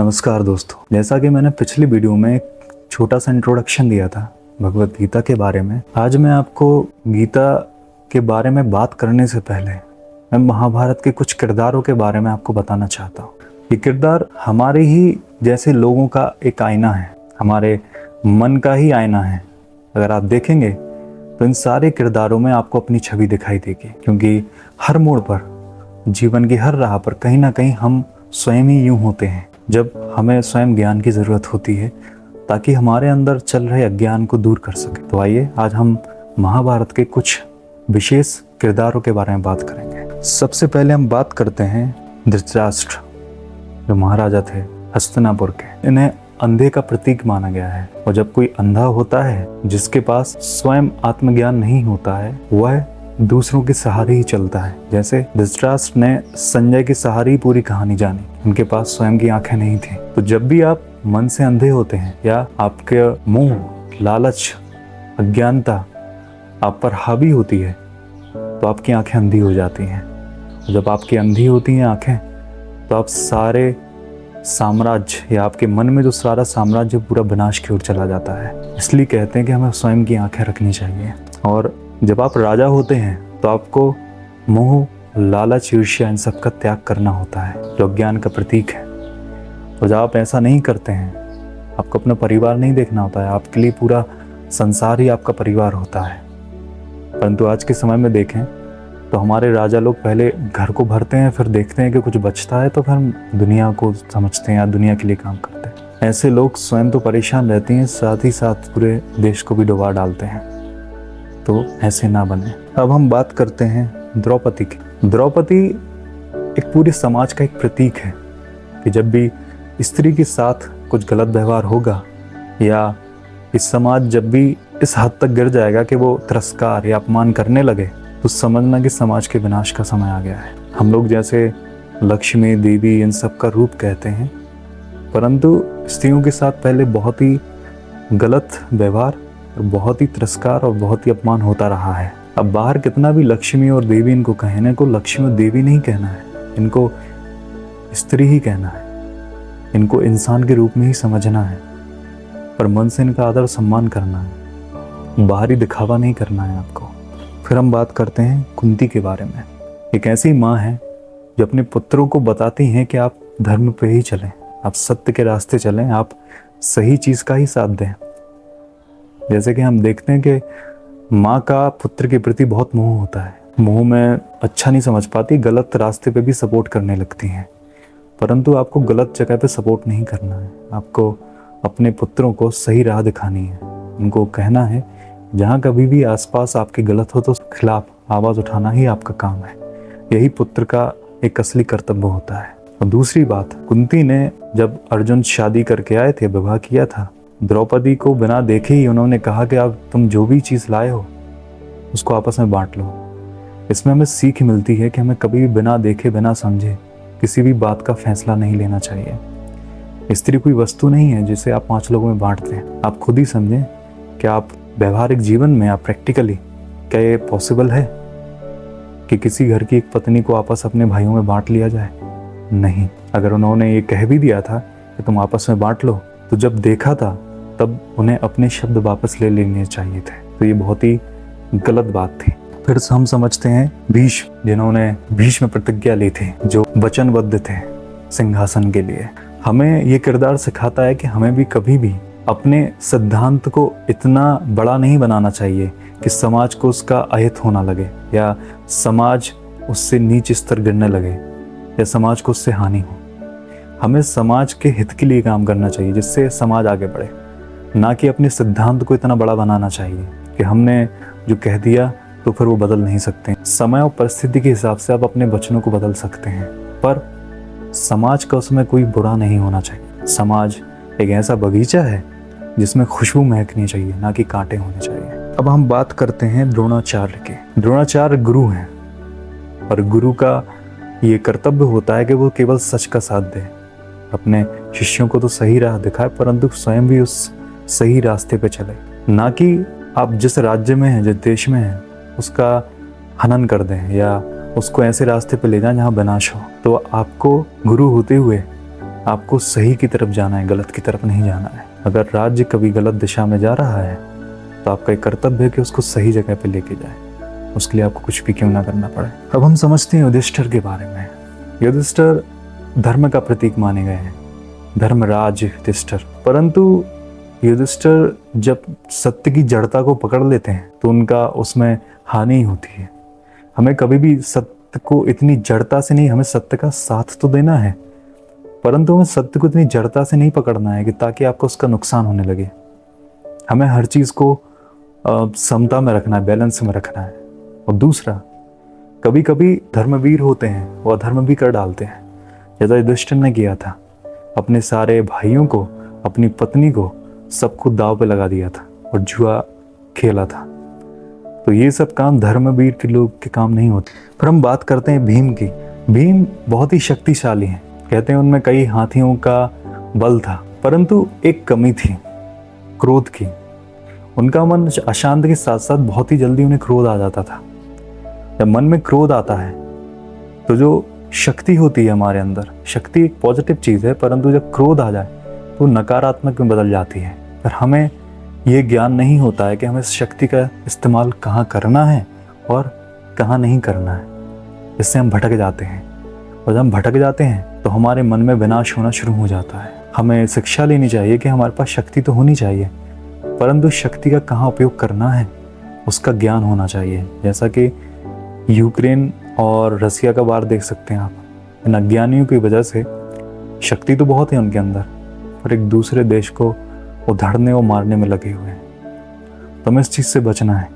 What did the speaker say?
नमस्कार दोस्तों, जैसा कि मैंने पिछली वीडियो में एक छोटा सा इंट्रोडक्शन दिया था भगवत गीता के बारे में। आज मैं आपको गीता के बारे में बात करने से पहले मैं महाभारत के कुछ किरदारों के बारे में आपको बताना चाहता हूँ। ये किरदार हमारे ही जैसे लोगों का एक आईना है, हमारे मन का ही आईना है। अगर आप देखेंगे तो इन सारे किरदारों में आपको अपनी छवि दिखाई देगी, क्योंकि हर मोड़ पर, जीवन की हर राह पर कहीं ना कहीं हम स्वयं ही यूं होते हैं जब हमें स्वयं ज्ञान की ज़रूरत होती है ताकि हमारे अंदर चल रहे अज्ञान को दूर कर सके। तो आइए आज हम महाभारत के कुछ विशेष किरदारों के बारे में बात करेंगे। सबसे पहले हम बात करते हैं धृतराष्ट्र, जो महाराजा थे हस्तिनापुर के। इन्हें अंधे का प्रतीक माना गया है, और जब कोई अंधा होता है जिसके पास स्वयं आत्मज्ञान नहीं होता है, वह दूसरों के सहारे ही चलता है। जैसे धृतराष्ट्र ने संजय के सहारे ही पूरी कहानी जानी, उनके पास स्वयं की आंखें नहीं थी। तो जब भी आप मन से अंधे होते हैं या आपके मोह, लालच, अज्ञानता आप पर हावी होती है तो आपकी आंखें अंधी हो जाती हैं। जब आपकी अंधी होती हैं आंखें तो आप सारे साम्राज्य या आपके मन में जो सारा साम्राज्य पूरा विनाश की ओर चला जाता है। इसलिए कहते हैं कि हमें स्वयं की आंखें रखनी चाहिए। और जब आप राजा होते हैं तो आपको मोह, लालच, ईर्ष्या इन सब का त्याग करना होता है, जो अज्ञान का प्रतीक है। और जब आप ऐसा नहीं करते हैं, आपको अपना परिवार नहीं देखना होता है, आपके लिए पूरा संसार ही आपका परिवार होता है। परंतु आज के समय में देखें तो हमारे राजा लोग पहले घर को भरते हैं, फिर देखते हैं कि कुछ बचता है तो फिर हम दुनिया को समझते हैं या दुनिया के लिए काम करते हैं। ऐसे लोग स्वयं तो परेशान रहते हैं, साथ ही साथ पूरे देश को भी डुबा डालते हैं। तो ऐसे ना बने। अब हम बात करते हैं द्रौपदी की। द्रौपदी एक पूरे समाज का एक प्रतीक है कि जब भी स्त्री के साथ कुछ गलत व्यवहार होगा या इस समाज जब भी इस हद तक गिर जाएगा कि वो तिरस्कार या अपमान करने लगे, तो समझना कि समाज के विनाश का समय आ गया है। हम लोग जैसे लक्ष्मी देवी इन सब का रूप कहते हैं, परंतु स्त्रियों के साथ पहले बहुत ही गलत व्यवहार, बहुत ही तिरस्कार और बहुत ही अपमान होता रहा है। अब बाहर कितना भी लक्ष्मी और देवी इनको कहने को, लक्ष्मी और देवी नहीं कहना है, इनको स्त्री ही कहना है। इनको इंसान के रूप में ही समझना है, पर मन से इनका आदर सम्मान करना है, बाहरी दिखावा नहीं करना है आपको। फिर हम बात करते हैं कुंती के बारे में। एक ऐसी माँ है जो अपने पुत्रों को बताती हैं कि आप धर्म पे ही चलें, आप सत्य के रास्ते चलें, आप सही चीज़ का ही साथ दें। जैसे कि हम देखते हैं कि माँ का पुत्र के प्रति बहुत मोह होता है। मोह में अच्छा नहीं समझ पाती, गलत रास्ते पे भी सपोर्ट करने लगती हैं। परंतु आपको गलत जगह पे सपोर्ट नहीं करना है, आपको अपने पुत्रों को सही राह दिखानी है। उनको कहना है जहाँ कभी भी आसपास आपके गलत हो तो खिलाफ आवाज़ उठाना ही आपका काम है। यही पुत्र का एक असली कर्तव्य होता है। और दूसरी बात, कुंती ने जब अर्जुन शादी करके आए थे, विवाह किया था, द्रौपदी को बिना देखे ही उन्होंने कहा कि अब तुम जो भी चीज़ लाए हो उसको आपस में बांट लो। इसमें हमें सीख मिलती है कि हमें कभी भी बिना देखे, बिना समझे किसी भी बात का फैसला नहीं लेना चाहिए। स्त्री कोई वस्तु नहीं है जिसे आप 5 लोगों में बांट दें। आप खुद ही समझें कि आप व्यवहारिक जीवन में, आप प्रैक्टिकली, क्या ये पॉसिबल है कि किसी घर की एक पत्नी को आपस अपने भाइयों में बांट लिया जाए? नहीं। अगर उन्होंने ये कह भी दिया था कि तुम आपस में बांट लो, तो जब देखा था तब उन्हें अपने शब्द वापस ले लेने चाहिए थे। तो ये बहुत ही गलत बात थी। फिर हम समझते हैं भीष्म, जिन्होंने भीष्म प्रतिज्ञा ली थी, जो वचनबद्ध थे सिंहासन के लिए। हमें ये किरदार सिखाता है कि हमें भी कभी भी अपने सिद्धांत को इतना बड़ा नहीं बनाना चाहिए कि समाज को उसका अहित होना लगे, या समाज उससे नीच स्तर गिरने लगे, या समाज को उससे हानि हो। हमें समाज के हित के लिए काम करना चाहिए, जिससे समाज आगे बढ़े, ना कि अपने सिद्धांत को इतना बड़ा बनाना चाहिए कि हमने जो कह दिया तो फिर वो बदल नहीं सकते। समय और परिस्थिति के हिसाब से आप अपने वचनों को बदल सकते हैं, पर समाज का उसमें कोई बुरा नहीं होना चाहिए। समाज एक ऐसा बगीचा है जिसमें खुशबू महकनी चाहिए, ना कि कांटे होने चाहिए। अब हम बात करते हैं द्रोणाचार्य के। द्रोणाचार्य गुरु हैं, और गुरु का ये कर्तव्य होता है कि वो केवल सच का साथ दे, अपने शिष्यों को तो सही राह दिखाए, परंतु स्वयं भी उस सही रास्ते पे चले। ना कि आप जिस राज्य में हैं, जिस देश में हैं, उसका हनन कर दें या उसको ऐसे रास्ते पे ले जाएं जहाँ विनाश हो। तो आपको गुरु होते हुए आपको सही की तरफ जाना है, गलत की तरफ नहीं जाना है। अगर राज्य कभी गलत दिशा में जा रहा है तो आपका एक कर्तव्य है कि उसको सही जगह पे लेके जाए, उसके लिए आपको कुछ भी क्यों ना करना पड़े। अब हम समझते हैं युधिष्ठिर के बारे में। युधिष्ठिर धर्म का प्रतीक माने गए हैं, धर्मराज युधिष्ठिर। परंतु युधिष्ठिर जब सत्य की जड़ता को पकड़ लेते हैं तो उनका उसमें हानि ही होती है। हमें कभी भी सत्य को इतनी जड़ता से नहीं, हमें सत्य का साथ तो देना है, परंतु हमें सत्य को इतनी जड़ता से नहीं पकड़ना है कि ताकि आपको उसका नुकसान होने लगे। हमें हर चीज को समता में रखना है, बैलेंस में रखना है। और दूसरा, कभी कभी धर्मवीर होते हैं वो अधर्म भी कर डालते हैं, जैसा युधिष्ठिर ने किया था। अपने सारे भाइयों को, अपनी पत्नी को, सबको दाव पे लगा दिया था और जुआ खेला था। तो ये सब काम धर्मवीर के लोग के काम नहीं होते। पर हम बात करते हैं भीम की। भीम बहुत ही शक्तिशाली हैं, कहते हैं उनमें कई हाथियों का बल था, परंतु एक कमी थी, क्रोध की। उनका मन अशांत के साथ साथ बहुत ही जल्दी उन्हें क्रोध आ जाता था। जब मन में क्रोध आता है तो जो शक्ति होती है हमारे अंदर, शक्ति एक पॉजिटिव चीज़ है, परंतु जब क्रोध आ जाए तो नकारात्मक में बदल जाती है। पर हमें ये ज्ञान नहीं होता है कि हमें इस शक्ति का इस्तेमाल कहाँ करना है और कहाँ नहीं करना है। इससे हम भटक जाते हैं, और जब हम भटक जाते हैं तो हमारे मन में विनाश होना शुरू हो जाता है। हमें शिक्षा लेनी चाहिए कि हमारे पास शक्ति तो होनी चाहिए, परंतु शक्ति का कहाँ उपयोग करना है उसका ज्ञान होना चाहिए। जैसा कि यूक्रेन और रसिया का वार देख सकते हैं आप। इन अज्ञानियों की वजह से शक्ति तो बहुत है उनके अंदर, पर एक दूसरे देश को उधड़ने और मारने में लगे हुए हैं। तो हमें इस चीज़ से बचना है।